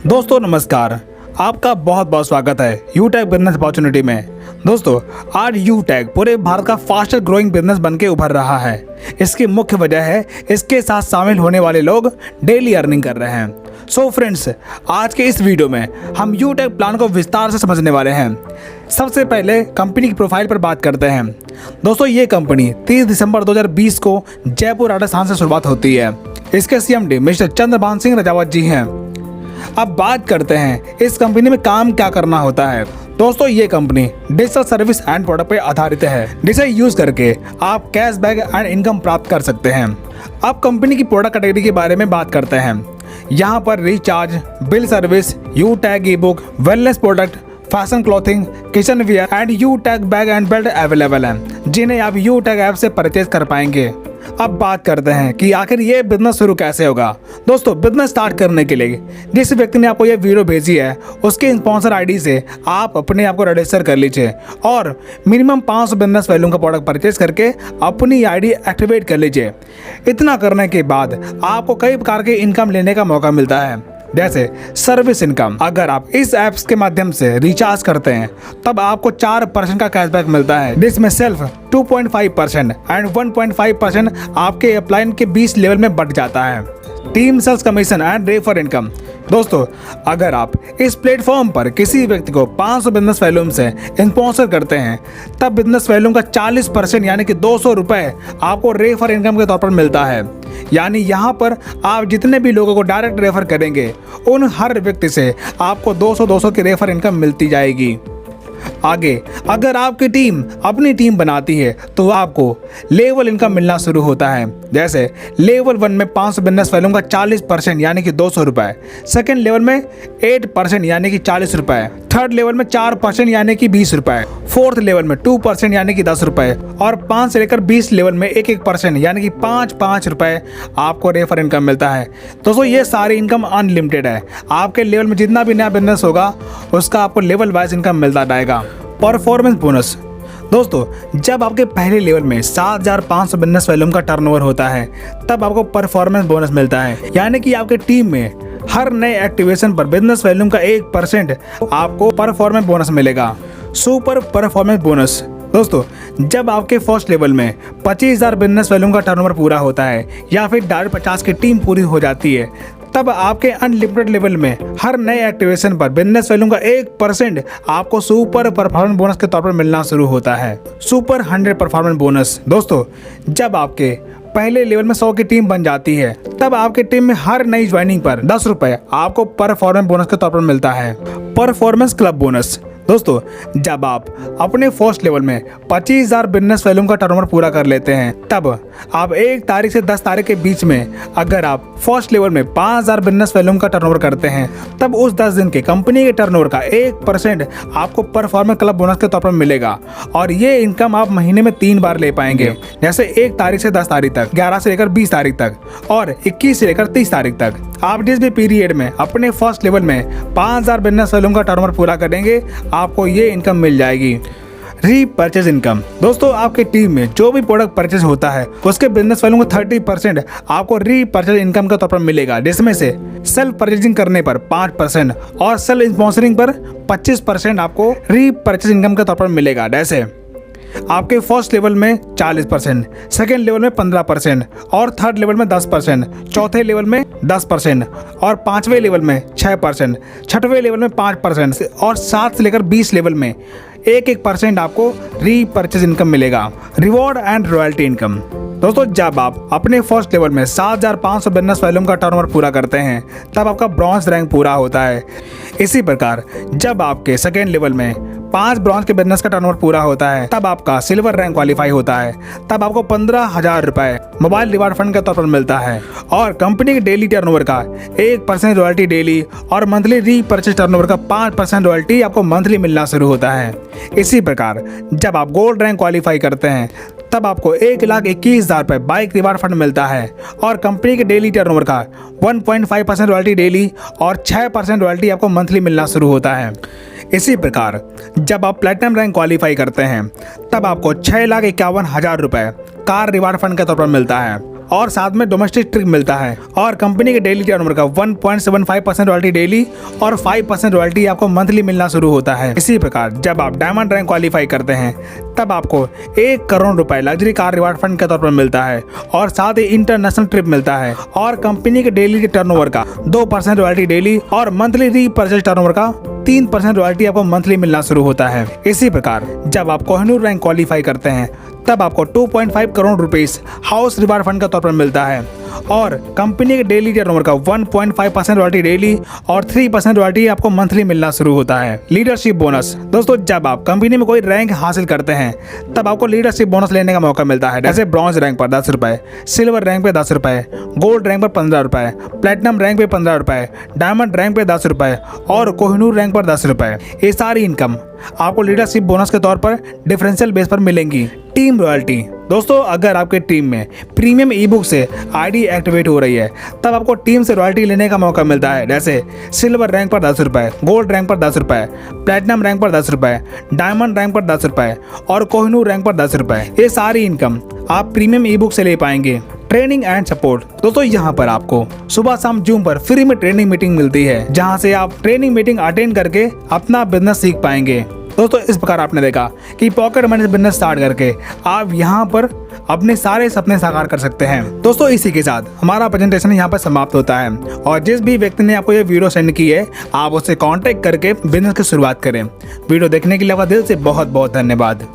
दोस्तों नमस्कार, आपका बहुत बहुत स्वागत है यूटेक बिजनेस अपॉर्चुनिटी में। दोस्तों आज यूटेक पूरे भारत का फास्टर ग्रोइंग बिजनेस बनके उभर रहा है। इसकी मुख्य वजह है इसके साथ शामिल होने वाले लोग डेली अर्निंग कर रहे हैं। सो फ्रेंड्स, आज के इस वीडियो में हम यूटेक प्लान को विस्तार से समझने वाले हैं। सबसे पहले कंपनी की प्रोफाइल पर बात करते हैं। दोस्तों ये कंपनी 30 दिसंबर 2020 को जयपुर राजस्थान से शुरुआत होती है। इसके CMD मिस्टर चंद्रभान सिंह रजावत जी हैं। अब बात करते हैं इस कंपनी में काम क्या करना होता है। दोस्तों ये company digital service and product पर आधारित है, जिसे यूज करके आप कैशबैक एंड इनकम प्राप्त कर सकते हैं। अब कंपनी की प्रोडक्ट कैटेगरी के बारे में बात करते हैं। यहाँ पर recharge, bill service, यूटेक E book, wellness product, fashion clothing, kitchen wear and यूटेक bag and belt available हैं, जिन्हें आप यूटेक ऐप से परचेज कर पाएंगे। अब बात करते हैं कि आखिर ये बिजनेस शुरू कैसे होगा। दोस्तों बिजनेस स्टार्ट करने के लिए जिस व्यक्ति ने आपको ये वीडियो भेजी है उसके स्पॉन्सर आईडी से आप अपने आप को रजिस्टर कर लीजिए और मिनिमम 500 बिजनेस वैल्यू का प्रोडक्ट परचेज करके अपनी आईडी एक्टिवेट कर लीजिए। इतना करने के बाद आपको कई प्रकार के इनकम लेने का मौका मिलता है, जैसे सर्विस इनकम। अगर आप इस ऐप्स के माध्यम से रिचार्ज करते हैं तब आपको 4% का कैशबैक मिलता है, जिसमें सेल्फ 2.5% एंड 1.5% आपके अपलाइन के 20 लेवल में बढ़ जाता है। Team sales commission and refer income. दोस्तों अगर आप इस प्लेटफॉर्म पर किसी व्यक्ति को 500 बिजनेस वैल्यूम से स्पॉन्सर करते हैं तब बिजनेस वैल्यूम का 40% यानी कि 200 रुपये आपको रेफर इनकम के तौर पर मिलता है। यानी यहाँ पर आप जितने भी लोगों को डायरेक्ट रेफर करेंगे उन हर व्यक्ति से आपको 200 की रेफर इनकम मिलती जाएगी। आगे अगर आपकी टीम अपनी टीम बनाती है तो आपको लेवल इनकम मिलना शुरू होता है। जैसे लेवल 1 में 500 बिजनेस वैल्यूम का 40% यानी कि 200 रुपये, सेकेंड लेवल में 8% यानी कि 40 रुपये, थर्ड लेवल में 4% यानी कि 20 रुपये, फोर्थ लेवल में 2% यानी कि 10 रुपये और 5 से लेकर 20 लेवल में 1% यानी कि 5 रुपये आपको रेफर इनकम मिलता है। दोस्तों ये सारी इनकम अनलिमिटेड है। आपके लेवल में जितना भी नया बिजनेस होगा उसका आपको लेवल वाइज इनकम मिलता जाएगा। Performance bonus. दोस्तों जब आपके पहले लेवल में 7,500 बिजनेस वैल्यूम का टर्नओवर होता है तब आपको परफॉर्मेंस बोनस मिलता है, यानी कि आपके टीम में हर नए एक्टिवेशन पर बिजनेस वैल्यूम का 1% आपको परफॉर्मेंस बोनस मिलेगा। Super performance bonus. दोस्तों जब आपके फर्स्ट लेवल में 25,000 बिजनेस वैल्यूम का टर्नओवर पूरा होता है या फिर 50 की टीम पूरी हो जाती है तब आपके अनलिमिटेड लेवल में हर नए एक्टिवेशन पर बिजनेस वैल्यूम का 1% आपको सुपर परफॉर्मेंस बोनस के तौर पर मिलना शुरू होता है। Super 100 performance bonus. दोस्तों जब आपके पहले लेवल में 100 की टीम बन जाती है तब आपकी टीम में हर नई ज्वाइनिंग पर 10 रुपये आपको परफॉर्मेंस बोनस के तौर पर मिलता है। Performance club bonus. दोस्तों जब आप अपने फर्स्ट लेवल में 25,000 बिजनेस वैल्यूम का टर्नओवर पूरा कर लेते हैं तब आप 1 तारीख से 10 तारीख के बीच में अगर आप फर्स्ट लेवल में 5,000 बिजनेस वैल्यूम का टर्नओवर करते हैं तब उस 10 दिन के कंपनी के टर्नओवर का 1% आपको परफॉर्मेंस क्लब बोनस के तौर पर मिलेगा और ये इनकम आप महीने में 3 बार ले पाएंगे, जैसे 1 तारीख से 10 तारीख तक, 11 से लेकर 20 तारीख तक और 21 से लेकर 30 तारीख तक। आप जिस भी पीरियड में अपने फर्स्ट लेवल में 5,000 बिजनेस वैल्यूम का टर्नओवर पूरा करेंगे आपको ये इनकम मिल जाएगी। Repurchase income. दोस्तों आपकी टीम में जो भी प्रोडक्ट परचेज होता है उसके बिजनेस वैल्यू का 30% आपको रीपरचेज इनकम के तौर पर मिलेगा, जिसमें से सेल्फ परचेजिंग करने पर 5% और सेल्फ स्पॉन्सरिंग पर 25% आपको रीपरचेज इनकम के तौर पर मिलेगा। जैसे आपके फर्स्ट लेवल में 40%, सेकेंड लेवल में 15% और थर्ड लेवल में 10%, चौथे लेवल में 10% और 5वें लेवल में 6%, छठवें लेवल में 5% और 7 से लेकर 20 लेवल में 1% आपको रीपरचेज इनकम मिलेगा। Reward and royalty income. दोस्तों जब आप अपने फर्स्ट लेवल में 7,500 बिजनेस वैल्यूम का टर्नओवर पूरा करते हैं तब आपका ब्रॉन्ज रैंक पूरा होता है। इसी प्रकार जब आपके सेकेंड लेवल में 5 ब्रॉन्ज के बिजनेस का टर्नओवर पूरा होता है तब आपका सिल्वर रैंक क्वालिफाई होता है, तब आपको 15,000 रुपये मोबाइल रिवार्ड फंड के तौर पर मिलता है और कंपनी के डेली टर्नओवर का 1% रॉयल्टी डेली और मंथली रीपरचेज टर्नओवर का 5% रॉयल्टी आपको मंथली मिलना शुरू होता है। इसी प्रकार जब आप गोल्ड रैंक क्वालिफाई करते हैं तब आपको 1,21,000 रुपये बाइक रिवार्ड फंड मिलता है और कंपनी के डेली टर्नओवर का 1.5% रॉयल्टी डेली और 6% रॉयल्टी आपको मंथली मिलना शुरू होता है। इसी प्रकार जब आप प्लेटिनम रैंक क्वालिफाई करते हैं तब आपको 6,51,000 रुपये कार रिवार्ड फंड के तौर पर मिलता है और साथ में डोमेस्टिक ट्रिप मिलता है और कंपनी के डेली टर्नओवर का 1.75% रॉयल्टी डेली और 5% रॉयल्टी आपको मंथली मिलना शुरू होता है। इसी प्रकार जब आप डायमंड रैंक क्वालिफाई करते हैं तब आपको 1 करोड़ रुपए लग्जरी कार रिवार्ड फंड के तौर पर मिलता है और साथ ही इंटरनेशनल ट्रिप मिलता है और कंपनी के डेली टर्नओवर का 2% रॉयल्टी डेली और मंथली रीपर्चेज टर्नओवर का 3% रॉयल्टी आपको मंथली मिलना शुरू होता है। इसी प्रकार जब आप कोहिनूर रैंक क्वालिफाई करते हैं तब आपको 2.5 crore rupees house reward fund के तौर पर मिलता है और कंपनी के डेली टर्नओवर का 1.5% रॉयल्टी डेली और 3% रॉयल्टी आपको मंथली मिलना शुरू होता है। लीडरशिप बोनस दोस्तों, जब आप कंपनी में कोई रैंक हासिल करते हैं तब आपको लीडरशिप बोनस लेने का मौका मिलता है। जैसे ब्रॉन्ज रैंक पर 10 रुपए, सिल्वर रैंक पे 10 रुपए, गोल्ड रैंक पर 15 रुपए, प्लेटिनम रैंक पे 15 रुपए, डायमंड रैंक पे 10 रुपए और कोहिनूर रैंक पर 10 रुपए। ये सारी इनकम आपको लीडरशिप बोनस के तौर पर डिफरेंशियल बेस पर मिलेंगी। टीम रॉयल्टी दोस्तों, अगर आपके टीम में प्रीमियम ई बुक से आईडी एक्टिवेट हो रही है तब आपको टीम से रॉयल्टी लेने का मौका मिलता है। जैसे सिल्वर रैंक पर 10 रुपए, गोल्ड रैंक पर 10 रुपए, प्लेटिनम रैंक पर 10 रुपए, डायमंड रैंक पर 10 रुपए और कोहिनूर रैंक पर 10 रुपए। ये सारी इनकम आप प्रीमियम ई बुक से ले पाएंगे। ट्रेनिंग एंड सपोर्ट दोस्तों, यहाँ पर आपको सुबह शाम जूम पर फ्री में ट्रेनिंग मीटिंग मिलती है जहाँ से आप ट्रेनिंग मीटिंग अटेंड करके अपना बिजनेस सीख पाएंगे। दोस्तों इस प्रकार आपने देखा कि पॉकेट मनी से बिजनेस स्टार्ट करके आप यहाँ पर अपने सारे सपने साकार कर सकते हैं। दोस्तों इसी के साथ हमारा प्रेजेंटेशन यहाँ पर समाप्त होता है और जिस भी व्यक्ति ने आपको ये वीडियो सेंड की है आप उससे कांटेक्ट करके बिजनेस की शुरुआत करें। वीडियो देखने के लिए आपका दिल से बहुत बहुत धन्यवाद।